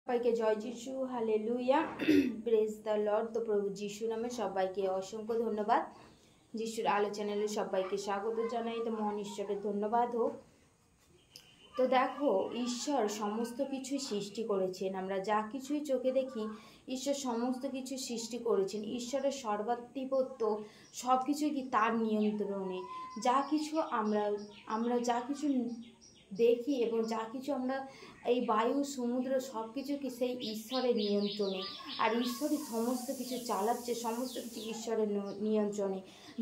সবাইকে জয় যিশু, hallelujah, praise the Lord. তো প্রভু যিশু নামে সবাইকে অসংখ্য ধন্যবাদ। যিশুর আলো চ্যানেলে সবাইকে স্বাগত জানাই। তো মহান ঈশ্বরের ধন্যবাদ হোক। তো দেখো, ঈশ্বর সমস্ত কিছুই সৃষ্টি করেছেন। আমরা যা কিছুই চোখে দেখি, ঈশ্বর সমস্ত কিছু সৃষ্টি করেছেন। ঈশ্বরের সর্বাধিপত্য সব কিছুই কি তার নিয়ন্ত্রণে। যা কিছু আমরা যা কিছু দেখি এবং যা কিছু আমরা এই বায়ু সমুদ্র সব কিছু কি সেই ঈশ্বরের নিয়ন্ত্রণে। আর ঈশ্বরই সমস্ত কিছু চালাচ্ছে, সমস্ত কিছু ঈশ্বরের নিয়ন্ত্রণে।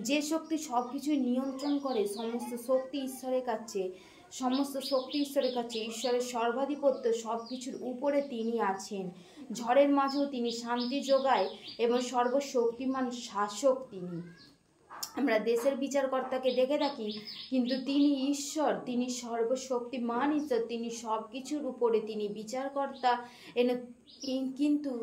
যে শক্তি সব কিছুই নিয়ন্ত্রণ করে, সমস্ত শক্তি ঈশ্বরের কাছে, সমস্ত শক্তি ঈশ্বরের কাছে। ঈশ্বরের সর্বাধিপত্য সব কিছুর উপরে তিনি আছেন। ঝড়ের মাঝেও তিনি শান্তি যোগায় এবং সর্বশক্তিমান শাসক তিনি। আমরা দেশের বিচারকর্তাকে দেখে থাকি, কিন্তু তিনি ঈশ্বর, তিনি সর্বশক্তিমান ঈশ্বর, তিনি সব কিছুর উপরে তিনি বিচারকর্তা। কিন্তু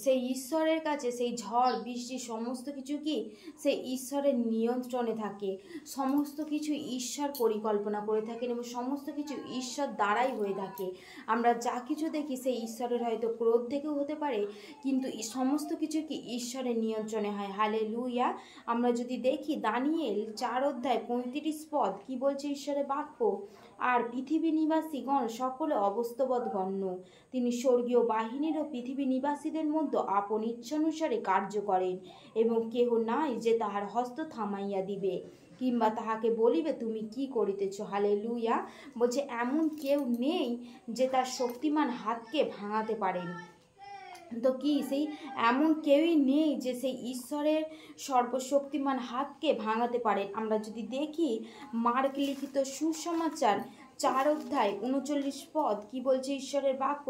সেই ঈশ্বরের কাছে সেই ঝড় বৃষ্টি সমস্ত কিছু কি সেই ঈশ্বরের নিয়ন্ত্রণে থাকে। সমস্ত কিছু ঈশ্বর পরিকল্পনা করে থাকেন এবং সমস্ত কিছু ঈশ্বর দ্বারাই হয়ে থাকে। আমরা যা কিছু দেখি সেই ঈশ্বরের হয়তো ক্রোধ থেকেও হতে পারে, কিন্তু সমস্ত কিছু কি ঈশ্বরের নিয়ন্ত্রণে হয়। হালেলুয়া। আমরা যদি দেখি দানিয়েল 4:35 কি বলছে ঈশ্বরের বাক্য, আর পৃথিবী নিবাসীগণ সকলে অবস্থবৎ গণ্য। তিনি স্বর্গীয় বাহিনীর ও পৃথিবী নিবাসীদের মধ্যে আপন ইচ্ছানুসারে কার্য করেন, এবং কেহ নাই যে তাহার হস্ত থামাইয়া দিবে কিংবা তাহাকে বলিবে তুমি কি করিতেছ। হালেলুয়া। বলছে এমন কেউ নেই যে তার শক্তিমান হাতকে ভাঙাতে পারেন। তো কি সেই এমন কেউই নেই যে সেই ঈশ্বরের সর্বশক্তিমান হাতকে ভাঙাতে পারেন। আমরা যদি দেখি মার্ক লিখিত সুসমাচার 4:39 কি বলছে ঈশ্বরের বাক্য,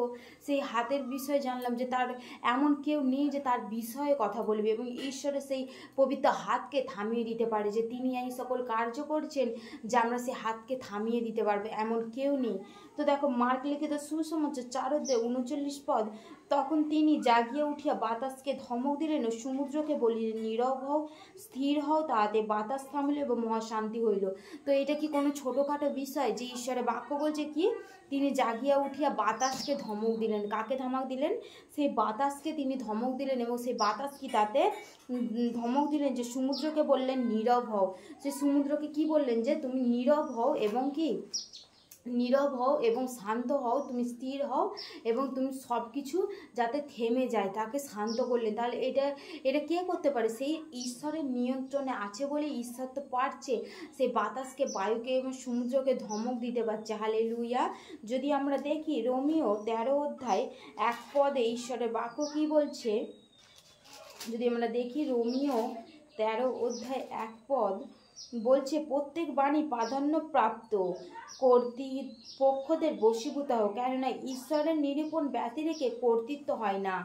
সেই হাতের বিষয়ে জানলাম যে তার এমন কেউ নেই যে তার বিষয়ে কথা বলবে এবং ঈশ্বরের সেই পবিত্র হাতকে থামিয়ে দিতে পারে, যে তিনি এই সকল কার্য করছেন যে আমরা সেই হাতকে থামিয়ে দিতে পারবে, এমন কেউ নেই। তো দেখো মার্ক লিখিত সুসমাচার 4:39, তখন তিনি জাগিয়া উঠিয়া বাতাসকে ধমক দিলেন ও সমুদ্রকে বলিলেন নীরব হও, স্থির হও। তাহাতে বাতাস থামিল এবং মহাশান্তি হইল। তো এটা কি কোনো ছোটোখাটো বিষয় যে ঈশ্বরের বাক্য বলছে কি তিনি জাগিয়া উঠিয়া বাতাসকে ধমক দিলেন। কাকে ধমক দিলেন? সেই বাতাসকে তিনি ধমক দিলেন এবং সেই বাতাস কি তাতে ধমক দিলেন যে সমুদ্রকে বললেন নীরব হও। সে সমুদ্রকে কি বললেন যে তুমি নীরব হও এবং কি নীরব হও এবং শান্ত হও, তুমি স্থির হও এবং তুমি সব কিছু যাতে থেমে যায় তাকে শান্ত করলেন। তাহলে এটা কে করতে পারে? সেই ঈশ্বরের নিয়ন্ত্রণে আছে বলে ঈশ্বর তো পারছে সেই বাতাসকে, বায়ুকে এবং সমুদ্রকে ধমক দিতে পারছে। হালেলুয়া। যদি আমরা দেখি রোমিও 13:1 ঈশ্বরের বাক্য কি বলছে, যদি আমরা দেখি রোমিও 13:1 বলছে প্রত্যেক বাণী প্রাধান্যপ্রাপ্ত কর্তৃপক্ষদের বশীভূত হোক, কেননা ঈশ্বরের নিরূপণ ব্যতি রেখে কর্তৃত্ব হয় না,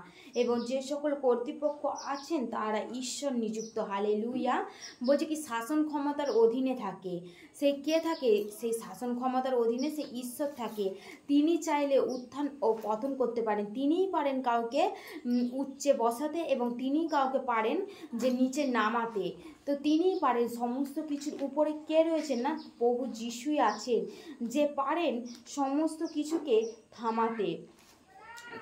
এবং যে সকল কর্তৃপক্ষ আছেন তারা ঈশ্বর নিযুক্ত। হালেলুয়া। বলছে কি শাসন ক্ষমতার অধীনে থাকে। সে কে থাকে? সেই শাসন ক্ষমতার অধীনে সে ঈশ্বর থাকে। তিনি চাইলে উত্থান ও পতন করতে পারেন। তিনিই পারেন কাউকে উচ্চে বসাতে এবং তিনিই কাউকে পারেন যে নিচে নামাতে। তো তিনিই পারেন সমস্ত কিছুর উপরে। কে রয়েছেন? না, প্রভু যিশুই আছেন যে পারেন সমস্ত কিছুকে থামাতে।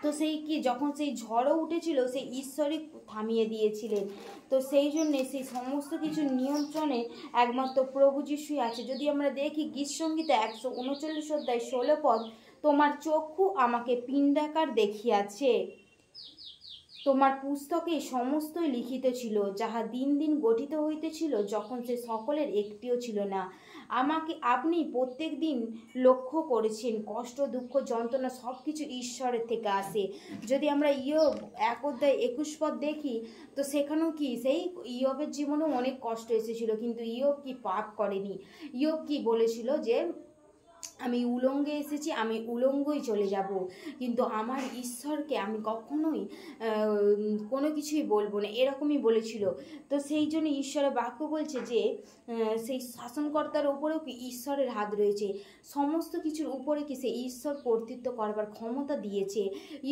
তো সেই কি যখন সেই ঝড়ও উঠেছিল সেই ঈশ্বরই থামিয়ে দিয়েছিলেন। তো সেই জন্যে সেই সমস্ত কিছুর নিয়ন্ত্রণে একমাত্র প্রভু যিশুই আছে। যদি আমরা দেখি গীতসংগীতে 139:16, তোমার চক্ষু আমাকে পিণ্ডাকার দেখিয়াছে, তোমার পুস্তকে সমস্তই লিখিত ছিল, যাহা দিন দিন গঠিত হইতেছিল, যখন সে সকলের একটিও ছিল না। আপনি প্রত্যেক দিন লক্ষ্য করেছেন কষ্ট, দুঃখ, যন্ত্রণা সব কিছু ঈশ্বরের থেকে আসে। যদি আমরা ইয়োব 1:21 দেখি, তো সেখানেও কি সেই ইয়োবের জীবনেও অনেক কষ্ট এসেছিল, কিন্তু ইয়োব কি পাপ করেনি। ইয়োব কি বলেছিল যে আমি উলঙ্গে এসেছি, আমি উলঙ্গই চলে যাব, কিন্তু আমার ঈশ্বরকে আমি কখনোই কোনো কিছুই বলবো না, এরকমই বলেছিল। তো সেই জন্য ঈশ্বরের বাক্য বলছে যে সেই শাসনকর্তার উপরেও কি ঈশ্বরের হাত রয়েছে। সমস্ত কিছুর উপরে কি সেই ঈশ্বর কর্তৃত্ব করবার ক্ষমতা দিয়েছে।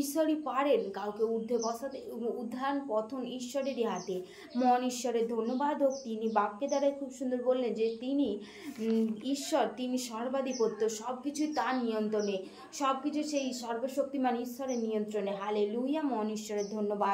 ঈশ্বরই পারেন কাউকে ঊর্ধ্বে বসাতে, উত্থান পতন ঈশ্বরেরই হাতে। মহান ঈশ্বরের ধন্যবাদ হোক। তিনি বাক্যের দ্বারাই খুব সুন্দর বললেন যে তিনি ঈশ্বর, তিনি সর্বাধিপত্য সব কিছুই তার নিয়ন্ত্রণে, সব কিছু সেই সর্বশক্তিমান ঈশ্বরের নিয়ন্ত্রণে। হালেলুয়া, মহান ঈশ্বরের ধন্যবাদ।